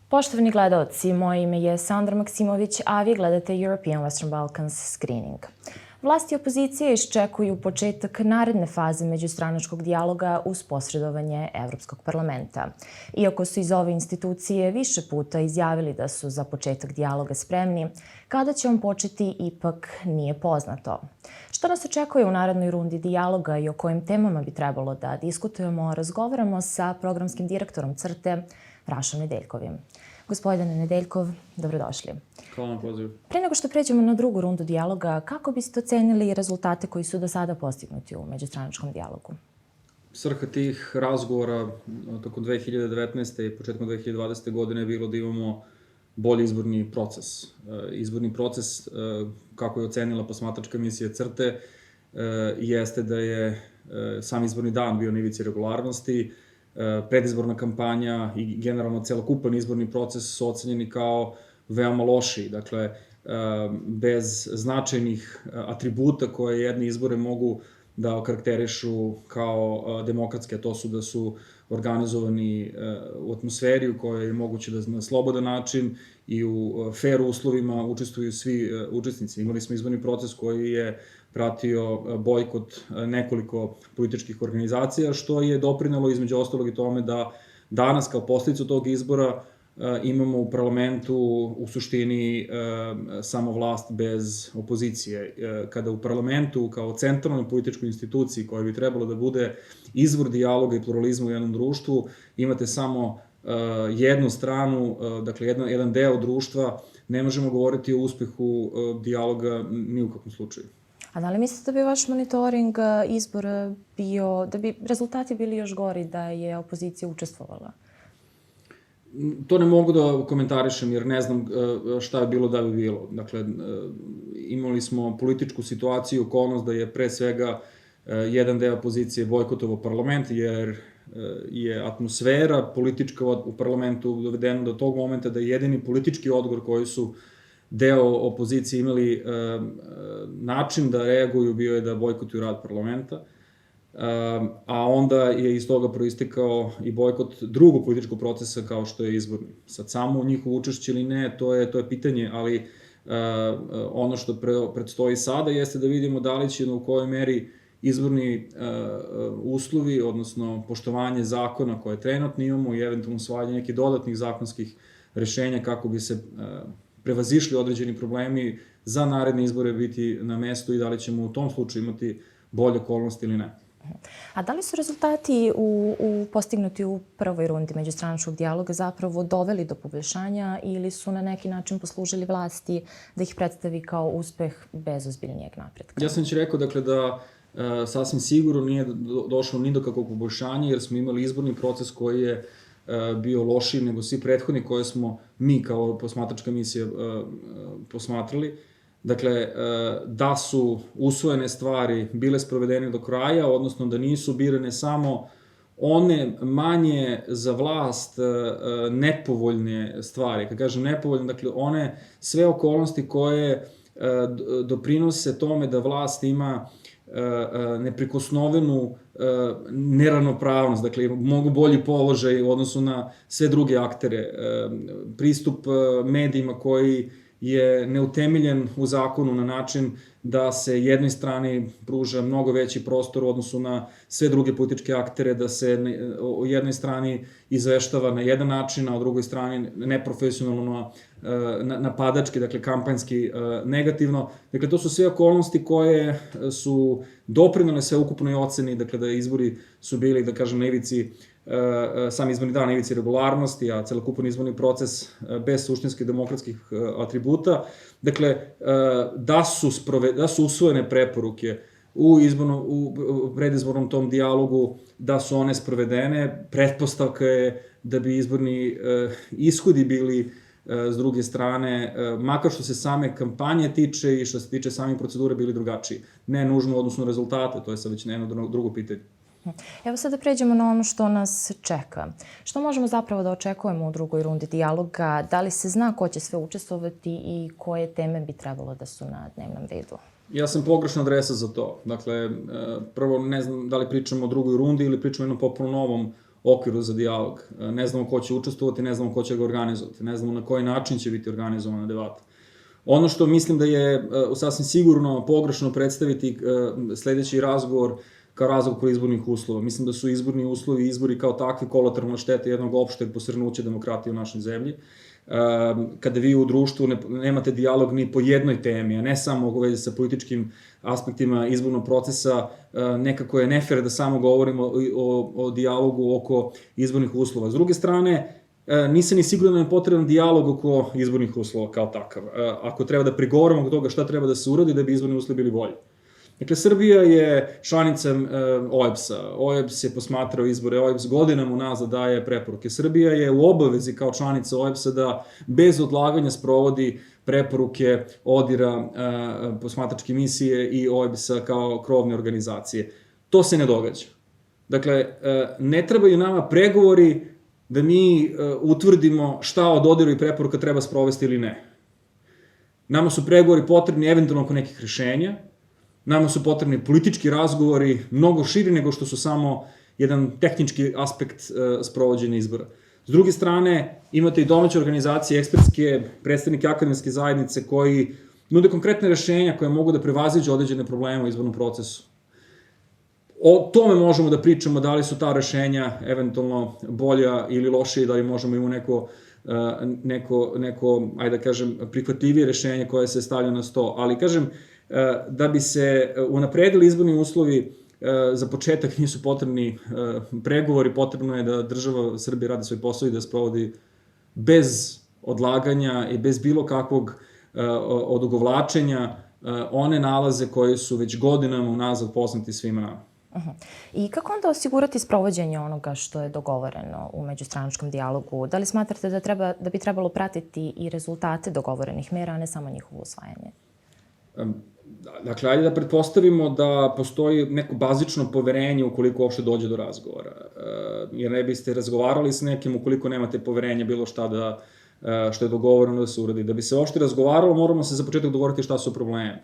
Poštovani gledaoci, moje ime je Sandra Maksimović, a vi gledate European Western Balkans Screening. Vlasti opozicije iščekuju početak naredne faze međustranačkog dijaloga uz posredovanje Evropskog parlamenta. Iako su iz ove institucije više puta izjavili da su za početak dijaloga spremni, kada će on početi ipak nije poznato. Šta nas očekuje u narednoj rundi dijaloga i o kojim temama bi trebalo da diskutujemo, razgovaramo sa programskim direktorom CRTE, Rašom Nedeljkovim. Gospodine Nedeljkov, dobrodošli. Hvala na pozivu. Pre nego što pređemo na drugu rundu dijaloga, kako biste ocenili rezultate koji su do sada postignuti u međustranačkom dijalogu? Svrha tih razgovora tokom 2019. i početkom 2020. godine je bilo da imamo bolji izborni proces. Izborni proces, kako je ocenila posmatračka misija CRTE, jeste da je sam izborni dan bio na ivici regularnosti, predizborna kampanja i generalno celokupan izborni proces su ocenjeni kao veoma loši. Dakle, bez značajnih atributa koje jedne izbore mogu da okarakterišu kao demokratske, a to su da su organizovani u atmosferi u kojoj je moguće da na slobodan način i u fair uslovima učestvuju svi učesnici. Imali smo izborni proces koji je pratio bojkot nekoliko političkih organizacija, što je doprinelo između ostalog i tome da danas kao posljedicu tog izbora imamo u parlamentu u suštini samo vlast bez opozicije. Kada u parlamentu kao centralnoj političkoj instituciji koja bi trebalo da bude izvor dijaloga i pluralizma u jednom društvu, imate samo jednu stranu, dakle jedan deo društva, ne možemo govoriti o uspehu dijaloga ni u kakvom slučaju. A da li mislite da bi vaš monitoring izbora bio, da bi rezultati bili još gori da je opozicija učestvovala? To ne mogu da komentarišem jer ne znam šta je bilo da bi bilo. Dakle, imali smo političku situaciju, okolnost da je pre svega jedan deo opozicije bojkotovao parlament jer je atmosfera politička u parlamentu dovedena do tog momenta da je jedini politički odgovor koji su deo opozicije imali način da reaguju bio je da bojkotuju rad parlamenta, a onda je iz toga proistekao i bojkot drugog političkog procesa kao što je izborni. Sad samo njihovo učešće ili ne, to je pitanje, ali ono što predstoji sada jeste da vidimo da li će u kojoj meri izborni uslovi, odnosno poštovanje zakona koje trenutno imamo i eventualno usvajanje nekih dodatnih zakonskih rešenja kako bi se prevazišli određeni problemi za naredne izbore biti na mestu i da li ćemo u tom slučaju imati bolje okolnosti ili ne. A da li su rezultati postignuti u prvoj rundi međustranačkog dijaloga zapravo doveli do poboljšanja ili su na neki način poslužili vlasti da ih predstavi kao uspeh bez ozbiljnijeg napretka? Ja sam već rekao dakle, da sasvim sigurno nije došlo ni do kakvog poboljšanja jer smo imali izborni proces koji je bio lošiji nego svi prethodni koje smo mi kao posmatračka misija posmatrali. Dakle, da su usvojene stvari bile sprovedene do kraja, odnosno da nisu birane samo one manje za vlast nepovoljne stvari. Kad kažem nepovoljne, dakle, one sve okolnosti koje doprinose tome da vlast ima neprikosnovenu neravnopravnost, dakle, mnogo bolji položaj u odnosu na sve druge aktere. Pristup medijima koji je neutemeljen u zakonu na način da se jednoj strani pruža mnogo veći prostor u odnosu na sve druge političke aktere, da se o jednoj strani izveštava na jedan način, a o drugoj strani neprofesionalno, napadački, dakle kampanjski negativno. Dakle, to su sve okolnosti koje su doprinele sveukupnoj oceni, dakle da izbori su bili, da kažem, na ivici sam izborni dan na ivici regularnosti, a celokupan izborni proces bez suštinskih demokratskih atributa. Dakle, da su usvojene preporuke u predizbornom tom dijalogu, da su one sprovedene, pretpostavka je da bi izborni ishodi bili s druge strane, makar što se same kampanje tiče i što se tiče samih procedure bili drugačiji. Ne nužno odnosno rezultate, to je sad već jedno drugo pitanje. Evo sad da pređemo na ono što nas čeka. Što možemo zapravo da očekujemo u drugoj rundi dijaloga? Da li se zna ko će sve učestvovati i koje teme bi trebalo da su na dnevnom redu? Ja sam pogrešna adresa za to. Dakle, prvo ne znam da li pričamo o drugoj rundi ili pričamo o jednom popuno novom okviru za dijalog. Ne znamo ko će učestvovati, ne znamo ko će ga organizovati, ne znamo na koji način će biti organizovana debata. Ono što mislim da je sasvim sigurno pogrešno predstaviti sledeći razgovor kao razgovor izbornih uslova. Mislim da su izborni uslovi i izbori kao takvi kolateralna šteta jednog opšteg posrnuća demokratije u našoj zemlji. Kada vi u društvu nemate dijalog ni po jednoj temi, a ne samo u vezi sa političkim aspektima izbornog procesa, nekako je nefer da samo govorimo o dijalogu oko izbornih uslova. S druge strane, nisam ni siguran da je potreban dijalog oko izbornih uslova kao takav. Ako treba da prigovoramo oko toga šta treba da se uradi da bi izborni uslovi bili bolji. Dakle, Srbija je članica OEBS-a. OEBS je posmatrao izbore, OEBS godinama unazad daje preporuke. Srbija je u obavezi kao članica OEBS-a da bez odlaganja sprovodi preporuke ODIR-a, posmatračke misije i OEBS-a kao krovne organizacije. To se ne događa. Dakle, ne trebaju nama pregovori da mi utvrdimo šta od ODIR-a i preporuka treba sprovesti ili ne. Nama su pregovori potrebni eventualno oko nekih rešenja, nama su potrebni politički razgovori, mnogo širi nego što su samo jedan tehnički aspekt sprovođenja izbora. S druge strane, imate i domaće organizacije, ekspertske, predstavnike akademske zajednice koji nude konkretne rešenja koje mogu da prevaziđu određene probleme u izbornom procesu. O tome možemo da pričamo, da li su ta rešenja eventualno bolja ili lošija, da li možemo imati neko, ajde da kažem, prihvatljivije rešenje koje se stavlja na sto. Ali, kažem, da bi se unapredili izborni uslovi, za početak nisu potrebni pregovori, potrebno je da država Srbije radi svoj posao i da sprovodi bez odlaganja i bez bilo kakvog odugovlačenja one nalaze koje su već godinama unazad poznati svima nama. I kako onda osigurati sprovođenje onoga što je dogovoreno u međustranačkom dijalogu? Da li smatrate da bi trebalo pratiti i rezultate dogovorenih mera, a ne samo njihovo usvajanje? Dakle, ajde da pretpostavimo da postoji neko bazično poverenje ukoliko uopšte dođe do razgovora. Jer ne biste razgovarali s nekim ukoliko nemate poverenja bilo šta što je dogovoreno da se uradi. Da bi se uopšte razgovaralo, moramo se za početak dogovoriti šta su problemi.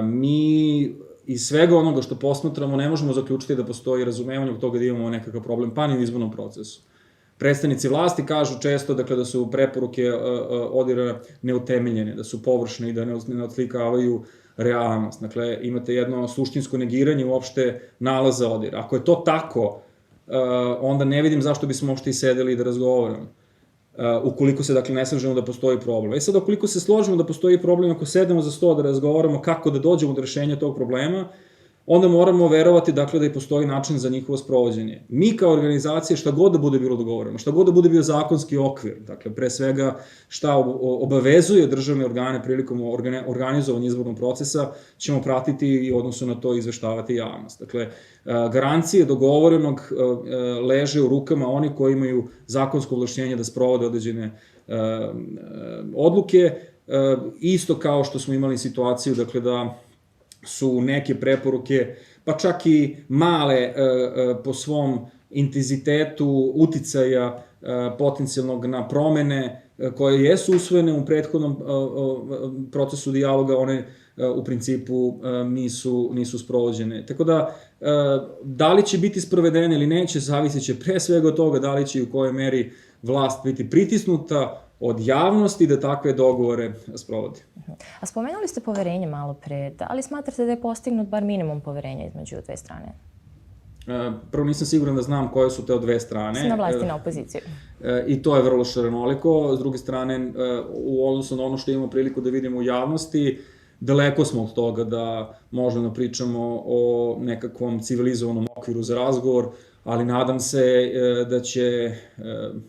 Mi iz svega onoga što posmatramo ne možemo zaključiti da postoji razumevanje od toga da imamo nekakav problem, pa ni u izbornom procesu. Predstavnici vlasti kažu često da su preporuke ODIR-a neutemeljene, da su površne i da ne odslikavaju realnost. Dakle, imate jedno suštinsko negiranje uopšte nalaza ODIR-a. Ako je to tako, onda ne vidim zašto bismo uopšte i sedeli i da razgovaramo. Ukoliko se, dakle, ne slažemo da postoji problem. I sad, ukoliko se složimo da postoji problem, ako sedemo za sto da razgovaramo kako da dođemo do rešenja tog problema, onda moramo verovati, dakle, da i postoji način za njihovo sprovođenje. Mi kao organizacije, šta god da bude bilo dogovoreno, šta god da bude bio zakonski okvir, dakle, pre svega šta obavezuje državne organe prilikom organizovanja izbornog procesa, ćemo pratiti i odnosu na to izveštavati javnost. Dakle, garancije dogovorenog leže u rukama oni koji imaju zakonsko ovlašćenje da sprovode određene odluke, isto kao što smo imali situaciju, dakle, da su neke preporuke, pa čak i male po svom intenzitetu uticaja potencijalnog na promene koje jesu usvojene u prethodnom procesu dijaloga, one u principu nisu sprovođene. Tako da li će biti sprovedene ili neće, zavisit će pre svega od toga da li će i u kojoj meri vlast biti pritisnuta od javnosti da takve dogovore sprovodi. A spomenuli ste poverenje malo pre. Da li smatrate da je postignut bar minimum poverenja između dve strane? Prvo, nisam siguran da znam koje su te od dve strane. Su na vlasti, na opoziciju. I to je vrlo šarenoliko. S druge strane, u odnosu na ono što imamo priliku da vidimo u javnosti, daleko smo od toga da možemo da pričamo o nekakvom civilizovanom okviru za razgovor, ali nadam se da će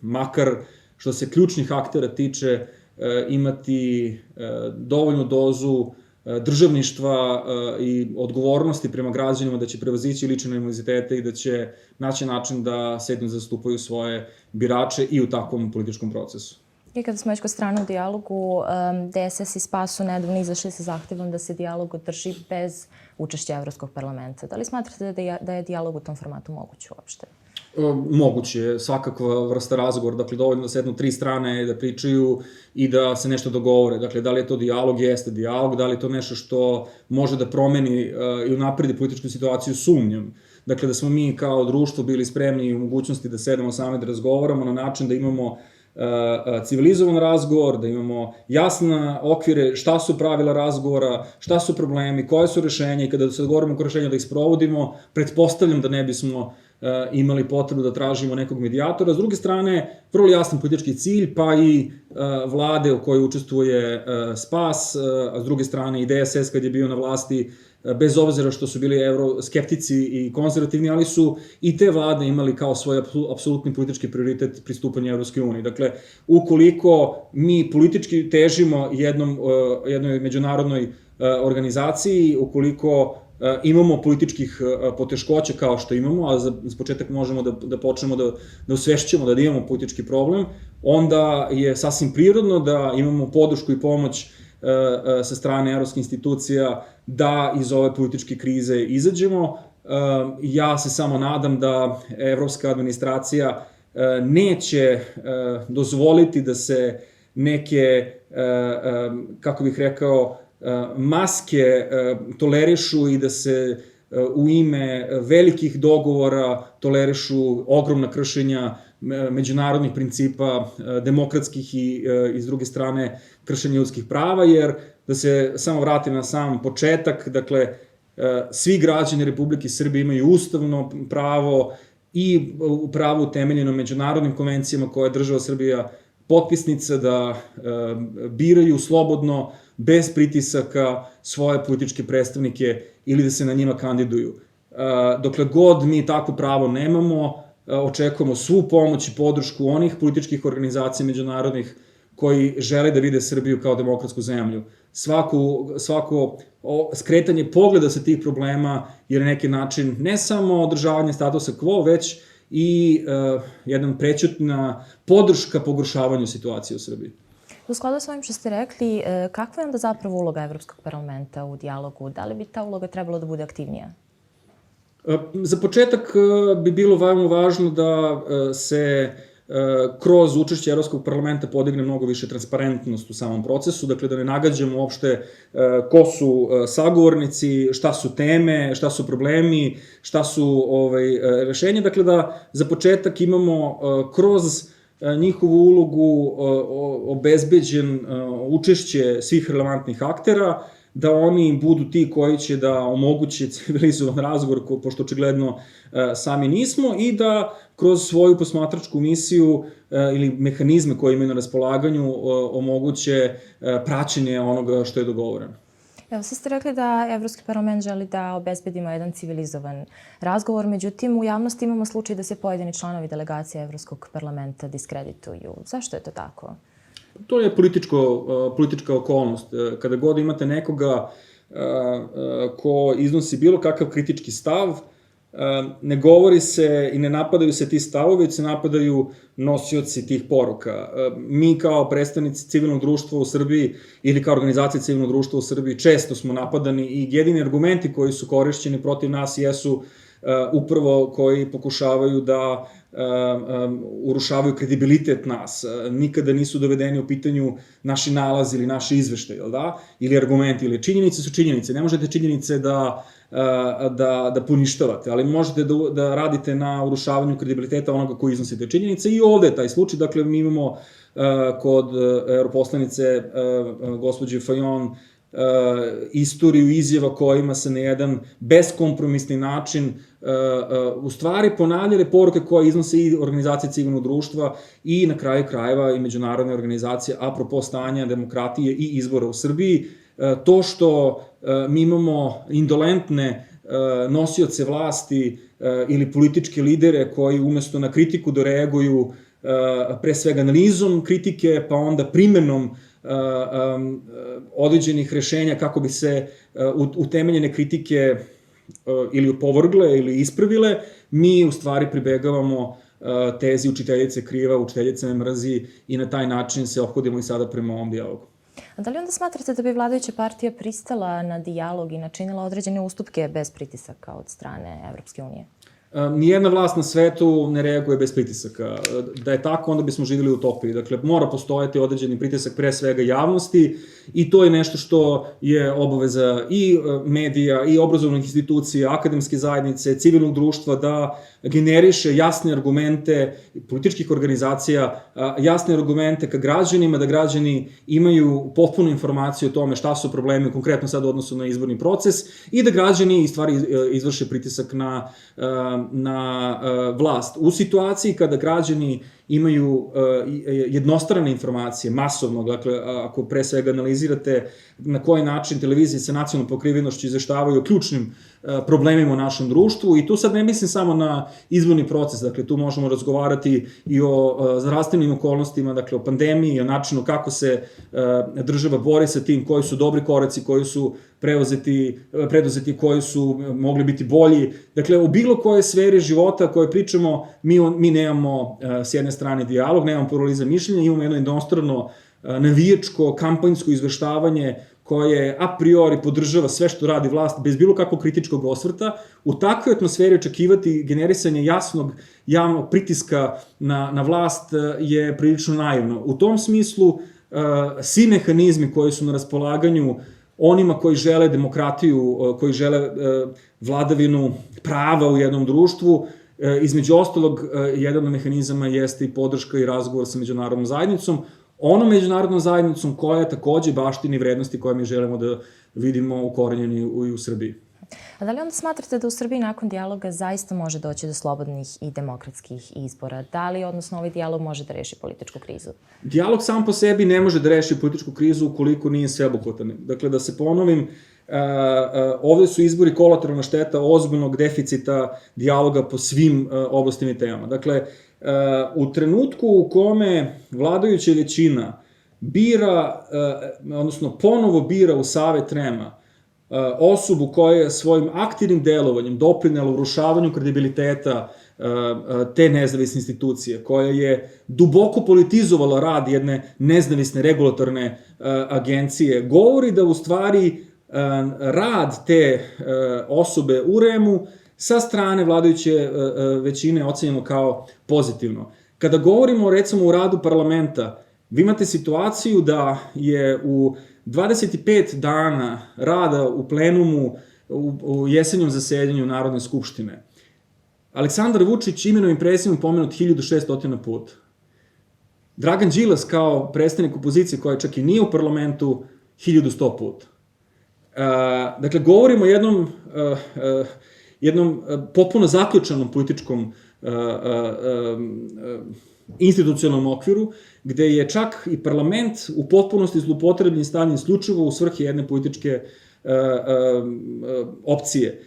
makar što se ključnih aktera tiče imati dovoljnu dozu državništva i odgovornosti prema građanima, da će prevazići lične animozitete i da će naći način da sednu zastupaju svoje birače i u takvom političkom procesu. I kada smo već kod strane u dijalogu, DSS i SPAS su nedavno izašli sa zahtevom da se dijalog održi bez učešća Evropskog parlamenta. Da li smatrate da je dijalog u tom formatu moguć uopšte? Moguće je, svakakva vrsta razgovora, dakle dovoljno da sednu tri strane da pričaju i da se nešto dogovore. Dakle, da li je to dijalog? Jeste dijalog. Da li je to nešto što može da promeni i unapredi političku situaciju? Sumnjam. dakle da smo mi kao društvo bili spremni i u mogućnosti da sedemo sami da razgovaramo na način da imamo civilizovan razgovor, da imamo jasne okvire šta su pravila razgovora, šta su problemi, koje su rešenja i kada se dogovorimo oko rešenja da ih sprovodimo, pretpostavljam da ne bismo imali potrebu da tražimo nekog medijatora. S druge strane, vrlo jasan politički cilj, pa i vlade u kojoj učestvuje SPAS, a s druge strane i DSS kad je bio na vlasti, bez obzira što su bili euroskeptici i konzervativni, ali su i te vlade imali kao svoj apsolutni politički prioritet pristupanje Evropskoj uniji. Dakle, ukoliko mi politički težimo jednoj međunarodnoj organizaciji, ukoliko imamo političkih poteškoća kao što imamo, a za početak možemo da počnemo da osvešćujemo da imamo politički problem, onda je sasvim prirodno da imamo podršku i pomoć sa strane evropskih institucija da iz ove političke krize izađemo. Ja se samo nadam da evropska administracija neće dozvoliti da se neke, kako bih rekao, maske tolerišu i da se u ime velikih dogovora tolerišu ogromna kršenja međunarodnih principa, demokratskih i s druge strane kršenja ljudskih prava, jer da se samo vratim na sam početak, dakle, svi građani Republike Srbije imaju ustavno pravo i pravo utemeljeno međunarodnim konvencijama koje je država Srbija potpisnica da biraju slobodno, bez pritisaka svoje političke predstavnike ili da se na njima kandiduju. Dokle god mi takvo pravo nemamo, očekujemo svu pomoć i podršku onih političkih organizacija međunarodnih koji žele da vide Srbiju kao demokratsku zemlju. Svako skretanje pogleda sa tih problema je na neki način ne samo održavanje statusa quo, već i jedna prećutna podrška pogoršavanju situacije u Srbiji. U skladu s ovim što ste rekli, kakva je onda zapravo uloga Evropskog parlamenta u dijalogu? Da li bi ta uloga trebala da bude aktivnija? Za početak bi bilo veoma važno da se kroz učešće Evropskog parlamenta podigne mnogo više transparentnost u samom procesu, dakle da ne nagađamo uopšte ko su sagovornici, šta su teme, šta su problemi, šta su rešenja, dakle da za početak imamo kroz njihovu ulogu obezbeđen učešće svih relevantnih aktera, da oni budu ti koji će da omoguće civilizovan razgovor, pošto očigledno sami nismo, i da kroz svoju posmatračku misiju ili mehanizme koje imaju na raspolaganju omoguće praćenje onoga što je dogovoreno. Evo, sad ste rekli da Evropski parlament želi da obezbedimo jedan civilizovan razgovor, međutim u javnosti imamo slučaj da se pojedini članovi delegacije Evropskog parlamenta diskredituju. Zašto je to tako? To je politička okolnost. Kada god imate nekoga ko iznosi bilo kakav kritički stav, ne govori se i ne napadaju se ti stavovi, već se napadaju nosioci tih poruka. Mi kao predstavnici civilnog društva u Srbiji ili kao organizacija civilnog društva u Srbiji često smo napadani i jedini argumenti koji su korišćeni protiv nas jesu upravo koji pokušavaju da urušavaju kredibilitet nas. Nikada nisu dovedeni u pitanju naši nalazi ili naši izveštaj, ili argumenti, ili činjenice su činjenice. Ne možete činjenice da poništavate, ali možete da radite na urušavanju kredibiliteta onoga koji iznosite činjenice, i ovde je taj slučaj. Dakle, mi imamo kod europoslanice gospođe Fajon istoriju izjava kojima se na jedan beskompromisni način u stvari ponavljale poruke koje iznose i organizacije civilnog društva i na kraju krajeva i međunarodne organizacije apropo stanja demokratije i izbora u Srbiji. To što mi imamo indolentne nosioce vlasti ili političke lidere koji umesto na kritiku da reaguju pre svega analizom kritike, pa onda primenom određenih rešenja kako bi se utemeljene kritike ili opovrgle ili ispravile, mi u stvari pribegavamo tezi učiteljice kriva, učiteljice me mrzi, i na taj način se ophodimo i sada prema ovom dijalogu. A da li onda smatrate da bi vladajuća partija pristala na dijalog i načinila određene ustupke bez pritisaka od strane Evropske unije? nijedna vlast na svetu ne reaguje bez pritisaka. Da je tako, onda bismo živjeli u utopiji. Dakle, mora postojati određeni pritisak pre svega javnosti i to je nešto što je obaveza i medija, i obrazovnih institucija, akademske zajednice, civilnog društva da generiše jasne argumente političkih organizacija, jasne argumente ka građanima, da građani imaju potpunu informaciju o tome šta su problemi, konkretno sad u odnosu na izborni proces, i da građani izvrše pritisak na vlast. U situaciji kada građani imaju jednostrane informacije, masovno, dakle, ako pre svega analizirate na koji način televizije sa nacionalnom pokrivenošću izveštavaju o ključnim problemima u našem društvu, i tu sad ne mislim samo na izborni proces, dakle, tu možemo razgovarati i o zdravstvenim okolnostima, dakle, o pandemiji, o načinu kako se država bori sa tim, koji su dobri koraci, koji su preduzeti, koji su mogli biti bolji. Dakle, u bilo koje sferi života koje pričamo, mi nemamo s jedne strane dijalog, nemamo pluralizam mišljenja, imamo jedno jednostrano navijačko, kampanjsko izveštavanje koje a priori podržava sve što radi vlast bez bilo kakvog kritičkog osvrta. U takvoj atmosferi očekivati generisanje jasnog javnog pritiska na vlast je prilično naivno. U tom smislu, svi mehanizmi koji su na raspolaganju onima koji žele demokratiju, koji žele vladavinu prava u jednom društvu, između ostalog, jedan od mehanizama jeste i podrška i razgovor sa međunarodnom zajednicom, onom međunarodnom zajednicom koja takođe baštini vrednosti koje mi želimo da vidimo ukorenjeni i u Srbiji. A da li onda smatrate da u Srbiji nakon dijaloga zaista može doći do slobodnih i demokratskih izbora? Da li, odnosno, ovaj dijalog može da reši političku krizu? Dijalog sam po sebi ne može da reši političku krizu ukoliko nije sveobuhvatan. Dakle, da se ponovim, ovde su izbori kolateralna šteta ozbiljnog deficita dijaloga po svim oblastima i temama. Dakle, u trenutku u kome vladajuća većina bira, odnosno ponovo bira u Savet REM-a osobu koja je svojim aktivnim delovanjem doprinela urušavanju kredibiliteta te nezavisne institucije, koja je duboko politizovala rad jedne nezavisne regulatorne agencije, govori da u stvari rad te osobe u REM-u sa strane vladajuće većine ocenjeno kao pozitivno. Kada govorimo, recimo, o radu parlamenta, vi imate situaciju da je u 25 dana rada u plenumu u jesenjem zasedanju Narodne skupštine Aleksandar Vučić imenom i prezimenom pomenut 1600 puta. Dragan Đilas kao predstavnik opozicije, koja čak i nije u parlamentu, 1100 puta. Dakle, govorimo o jednom potpuno zaključanom političkom institucionalnom okviru, gde je čak i parlament u potpunosti zloupotrebljen i stavljen isključivo u svrhe jedne političke opcije.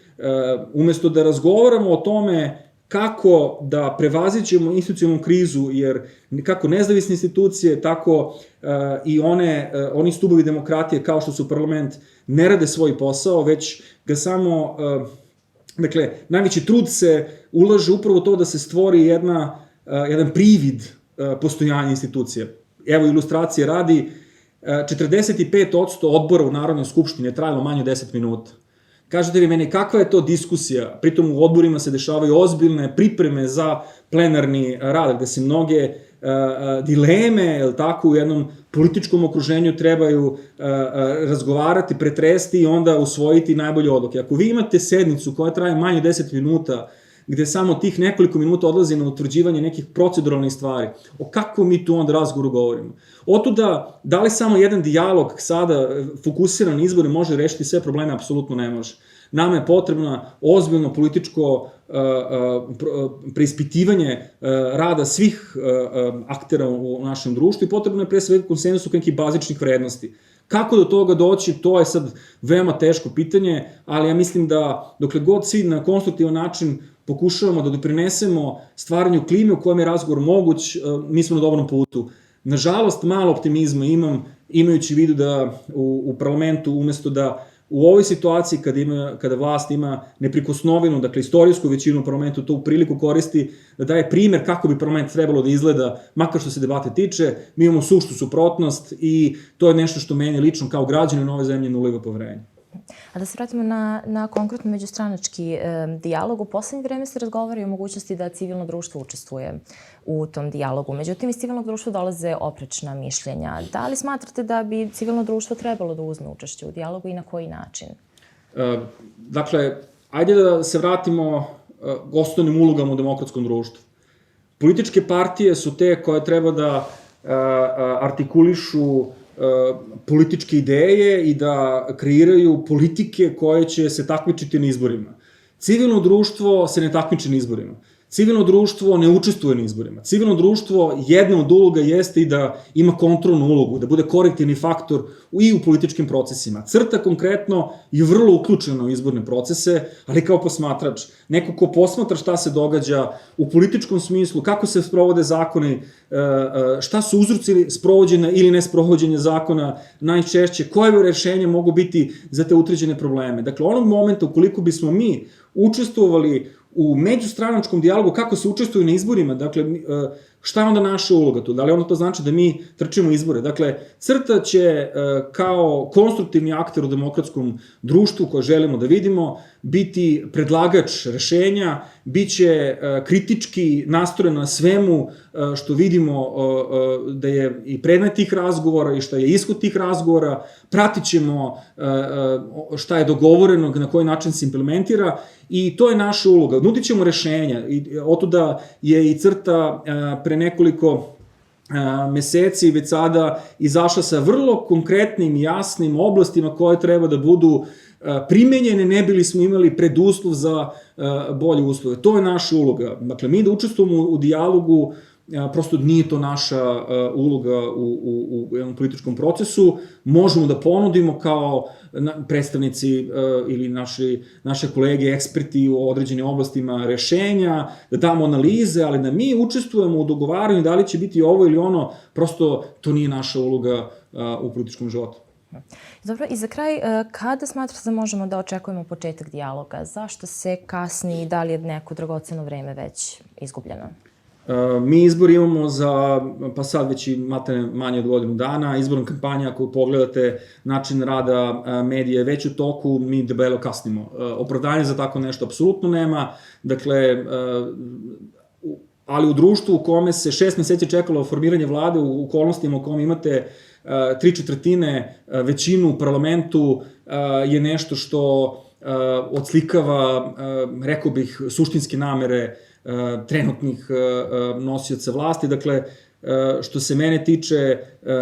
Umesto da razgovaramo o tome kako da prevaziđemo institucionalnu krizu, jer kako nezavisne institucije, tako i oni stubovi demokratije kao što su parlament ne rade svoj posao, već ga samo, dakle, najveći trud se ulaže upravo to da se stvori jedan privid postojanja institucija. Evo, ilustracije radi, 45% odbora u Narodnoj skupštini je trajalo manje od 10 minuta. Kažete vi meni, kakva je to diskusija? Pritom u odborima se dešavaju ozbiljne pripreme za plenarni rad, gde se mnoge dileme, tako, u jednom političkom okruženju trebaju razgovarati, pretresti i onda usvojiti najbolje odluke. Ako vi imate sednicu koja traje manje od 10 minuta, gde samo tih nekoliko minuta odlazi na utvrđivanje nekih proceduralnih stvari, o kakvom mi tu onda razgovoru govorimo? Otuda, da li samo jedan dijalog sada fokusiran na izbore može rešiti sve probleme? Apsolutno ne može. Nama je potrebno ozbiljno političko preispitivanje rada svih aktera u našem društvu i potrebno je pre svega konsenzus oko nekih bazičnih vrednosti. Kako do toga doći, to je sad veoma teško pitanje, ali ja mislim da dokle god svi na konstruktivan način pokušavamo da doprinesemo stvaranju klime u kojem je razgovor moguć, mi smo na dobrom putu. Nažalost, malo optimizma imam, imajući u vidu da u parlamentu, umesto da u ovoj situaciji kada vlast ima neprikosnovenu, dakle istorijsku većinu u parlamentu, to u priliku koristi da daje primer kako bi parlament trebalo da izgleda, makar što se debate tiče, mi imamo suštu suprotnost i to je nešto što meni lično kao građaninu ove zemlje ne uliva poverenje. A da se vratimo na konkretno međustranački dijalog, u poslednje vreme se razgovara i o mogućnosti da civilno društvo učestvuje u tom dijalogu. Međutim, iz civilnog društva dolaze oprečna mišljenja. Da li smatrate da bi civilno društvo trebalo da uzme učešće u dijalogu i na koji način? Dakle, ajde da se vratimo osnovnim ulogama u demokratskom društvu. Političke partije su te koje treba da artikulišu političke ideje i da kreiraju politike koje će se takmičiti na izborima. Civilno društvo se ne takmiči na izborima. Civilno društvo ne učestvuje na izborima. Civilno društvo, jedna od uloga jeste i da ima kontrolnu ulogu, da bude korektivni faktor i u političkim procesima. CRTA konkretno je vrlo uključena u izborne procese, ali kao posmatrač. Neko ko posmatra šta se događa u političkom smislu, kako se sprovode zakoni, šta su uzroci sprovođenja ili nesprovođenja zakona najčešće, koje rešenje mogu biti za te utvrđene probleme. Dakle, onog momenta ukoliko bismo mi učestvovali u međustranačkom dijalogu, kako se učestvuju na izborima, dakle, šta je onda naša uloga tu? Da li onda to znači da mi trčimo izbore? Dakle, CRTA će kao konstruktivni akter u demokratskom društvu koje želimo da vidimo, biti predlagač rešenja, bit će kritički nastrojen na svemu što vidimo da je i predmet tih razgovora i šta je ishod tih razgovora, pratit ćemo šta je dogovoreno, na koji način se implementira i to je naša uloga. Nudit ćemo rešenja i otuda je i CRTA pre nekoliko meseci već sada izašla sa vrlo konkretnim i jasnim oblastima koje treba da budu primenjene, ne bili smo imali preduslov za bolje uslove. To je naša uloga. Dakle, mi da učestvujemo u dijalogu, prosto nije to naša uloga u jednom političkom procesu. Možemo da ponudimo kao predstavnici ili naše kolege, eksperti u određenim oblastima rešenja, da damo analize, ali da mi učestvujemo u dogovaranju da li će biti ovo ili ono, prosto to nije naša uloga u političkom životu. Dobro, i za kraj, kada smatrate da možemo da očekujemo početak dijaloga? Zašto se kasni i da li je neko dragoceno vreme već izgubljeno? Mi izbor imamo za, pa sad već i manje od godinu dana, izborna kampanja, ako pogledate način rada medija je već u toku, mi debelo kasnimo. Opravdanje za tako nešto apsolutno nema, dakle, ali u društvu u kome se 6 meseci čekalo formiranje vlade, u okolnostima u kome imate 3/4 većinu u parlamentu, je nešto što odslikava, rekao bih, suštinske namere trenutnih nosioca vlasti. Dakle, što se mene tiče,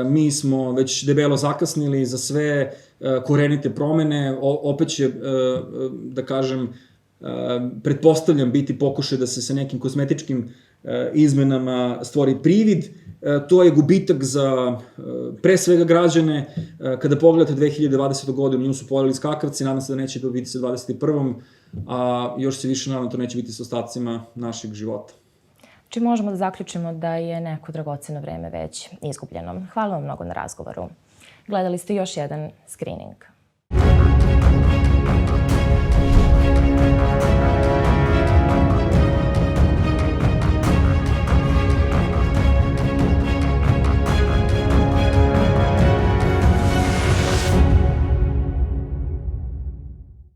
mi smo već debelo zakasnili za sve korenite promene. Opet će, da kažem, pretpostavljam biti pokušaj da se sa nekim kozmetičkim izmenama stvori privid. To je gubitak za pre svega građane. Kada pogledate 2020. godinu, nju su pojeli skakavci, nadam se da neće to biti sa 21. a još se više nadam to neće biti sa ostacima našeg života. Či možemo da zaključimo da je neko dragoceno vreme već izgubljeno. Hvala vam mnogo na razgovoru. Gledali ste još jedan screening.